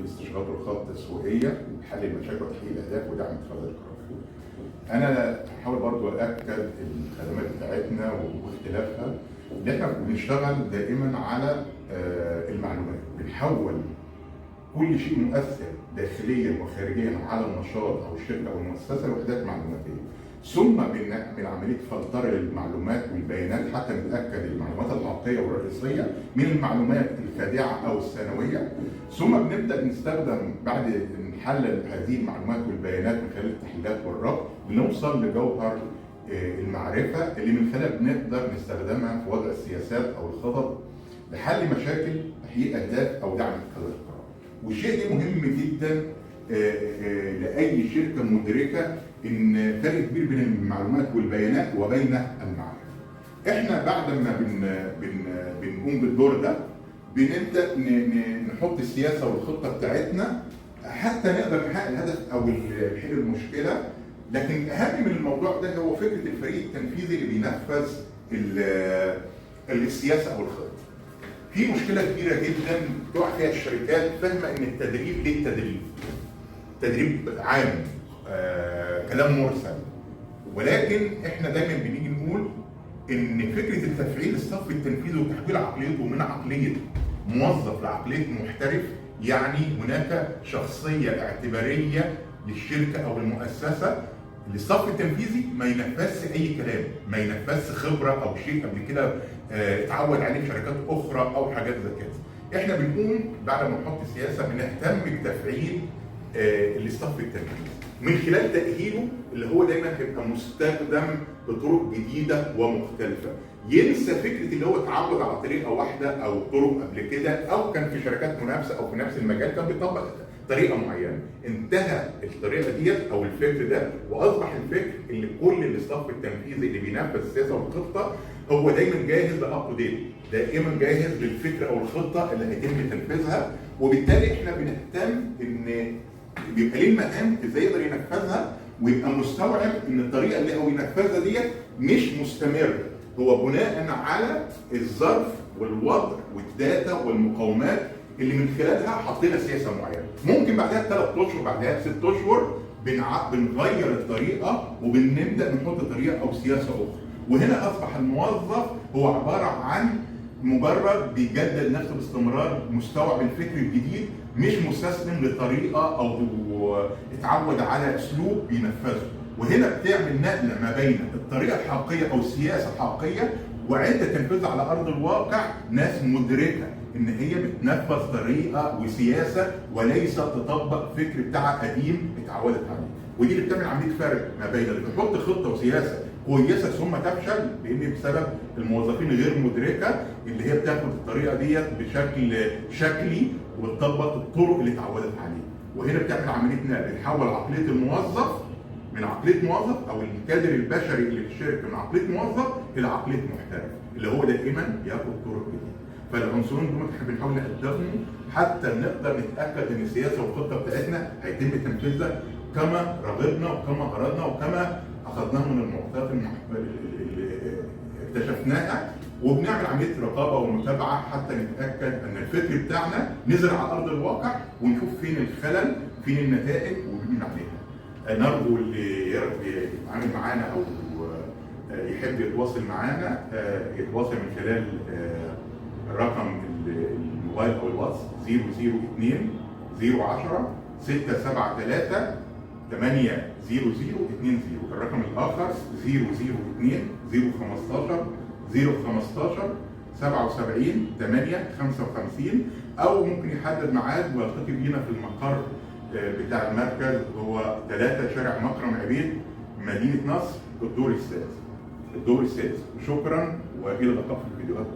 الاستشارات والخطط التسويقيه لحل المشاكل وتحقيق الاهداف ودعم اتخاذ القرار. انا هحاول برضو اكد الخدمات بتاعتنا واختلافها ان احنا بنشتغل دائما على المعلومات، بنحول كل شيء مؤثر داخليا وخارجيا على النشاط او الشركه او المؤسسه لوحدات معلوماتيه، ثم بنعمل عمليه فلتره للمعلومات والبيانات حتى نتاكد المعلومات الحقيقيه والرئيسيه من المعلومات الخادعه او الثانويه، ثم بنبدا نستخدم بعد نحلل هذه المعلومات والبيانات من خلال التحليلات والربط بنوصل لجوهر المعرفه اللي من خلالها بنقدر نستخدمها في وضع السياسات او الخطط لحل مشاكل، تحقيق اهداف او دعم اتخاذ القرار. والشيء ده مهم جدا لاي شركه مدركه ان فرق كبير بين المعلومات والبيانات وبين المعرفه. احنا بعد ما بنقوم بالدور ده بنبدا نحط السياسه والخطه بتاعتنا حتى نقدر نحقق الهدف او نحل المشكله، لكن اهم من الموضوع ده هو فكره الفريق التنفيذي اللي بينفذ السياسه او الخطه. في مشكله كبيره جدا تقع فيها الشركات، فاهمه ان التدريب ليه تدريب عام، كلام مرسل، ولكن احنا دايما بنيجي نقول ان فكره التفعيل الصف التنفيذي وتحويل عقليته من عقليه موظف لعقليه محترف، يعني هناك شخصيه اعتباريه للشركه او المؤسسه. الصف التنفيذي ما ينفذش اي كلام، ما ينفذش خبره او شيء قبل كده اتعود عليه في شركات اخرى او حاجات زي كده. احنا بنقوم بعد ما نحط سياسه بنهتم بتفعيل الصف التنفيذي من خلال تاهيله اللي هو دايما هيبقى مستخدم بطرق جديده ومختلفه، ينسى فكره اللي هو اتعود على طريقه واحده او طرق قبل كده او كان في شركات منافسه او في نفس المجال كان بيطبق طريقه معينه. انتهى الطريقه ديت او الفكر ده واصبح الفكر اللي كل الصف التنفيذي اللي بينفذ السياسه والخطه هو دايما جاهز لاب تو ديت، دائما جاهز للفكره او الخطه اللي هيتم تنفيذها، وبالتالي احنا بنهتم ان بيبقى ليه المهام ازاي يقدر ينفذها ويبقى مستوعب ان الطريقه اللي هو ينفذها ديت مش مستمره، هو بناء على الظرف والوضع والداتا والمقاومات اللي من خلالها حطينا سياسه معينه. ممكن بعدها 3 اشهر بعدها 6 اشهر بنغير الطريقه وبنبدا نحط طريقه او سياسه اخرى، وهنا اصبح الموظف هو عباره عن مجرد بيجدد نفسه باستمرار، مستوعب الفكر الجديد، مش مستسلم لطريقه او اتعود على اسلوب بينفذه. وهنا بتعمل نقله ما بين الطريقه الحقيقيه او السياسه الحقيقيه وعند تنفيذها على ارض الواقع ناس مدركه ان هي بتنفذ طريقه وسياسه وليس تطبق فكر بتاعها قديم اتعودت عليه. ودي اللي بتعمل عمليه فرق ما بين اللي بتحط خطه وسياسه كويسه ثم تفشل لان بسبب الموظفين غير مدركه اللي هي بتاخد الطريقه ديت بشكل شكلي وتطبق الطرق اللي اتعودت عليه. وهنا بتعمل عمليه نقل، بتحول عقليه الموظف من عقليه موظف او الكادر البشري اللي في الشركه من عقليه موظف الى عقليه محترف اللي هو دائما بياخد طرق جديده. فالعنصرين دول احنا بنحاول نقدمهم حتى نقدر نتاكد ان السياسه والخطه بتاعتنا هيتم تنفيذها كما رغبنا وكما اردنا وكما اخذناها من المعطيات اللي اكتشفناها، وبنعمل عمليه رقابه ومتابعه حتى نتاكد ان الفكر بتاعنا نزل على ارض الواقع ونشوف فين الخلل فين النتائج وبنبني عليها. نرجو اللي يتعامل معانا او يحب يتواصل معانا يتواصل من خلال رقم الموبايل او الواتس 002 010 673 80020. الرقم الاخر 002 015 015 77 855 او ممكن يحدد ميعاد ويلتقي بينا في المقر بتاع المركز هو 3 شارع مكرم عبيد مدينه نصر الدور السادس. شكرا والى اللقاء في الفيديوهات.